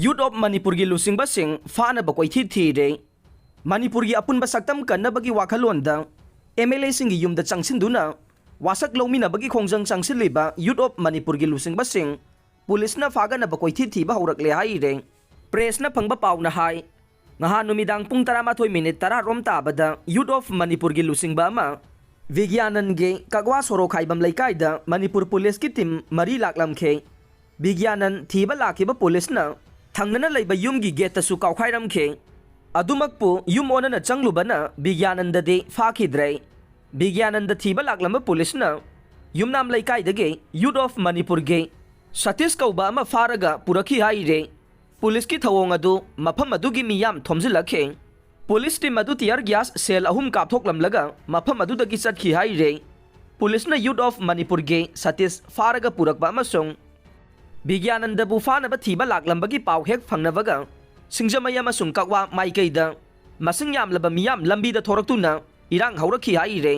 Youth of Manipur gi lusingbा सिंह फानब कोइथि थीरे Manipur gi अपुनबा सक्तम कन्नबगी वाखलोंदा MLA सिंह gi युमदा चंगसिनदुना वासक लौमिनबगी खोंजंग चंगसिलिबा Youth of Manipur gi lusingbा सिंह पुलिसना फागनब कोइथि थीबा हौरकले हाइरे प्रेसना फंगबा पाउना हाइ ngha नुमिदांग पुंग 12 मिनिट 10 रोम ताबदा Youth of Manipur gi lusingbा मा विज्ञानन गे कगवा सोरो खाइबम लैकाइदा मणिपुर पुलिस की टीम मरी लाकलमखे विज्ञानन थीबा लाखिबा पुलिसना थंगनना लैबा युमगी गेटसु काउखाइरमखे अदुमकपु युम ओनना चंगलुबना विज्ञानंददे फाखिद्रे विज्ञानंद थीबा लाकलम पुलिसना युमनाम लैकाइदगे यूथ ऑफ मणिपुर गे सतीश कौबा अमा फारगा पुरखी हाइरे पुलिस की थवोंग अदु मफम अदुगी मियाम थोमजिलखे पुलिस टीम अदु टियर गैस सेल अहुम कापथोकलमलगा मफम अदुदगी चटखी हाइरे पुलिसना यूथ ऑफ मणिपुर गे सतीश फारगा पुरकबा अमसोंग विज्ञानंद बुफानब थीबा लाकलंबगी पाव हेक फंगनबगा सिंगजमय अमसोंग कगवा माइकैदा मसिंग यामलबा मियाम लंबीदा थोरक्तुना इरांग हौरखी हाइरे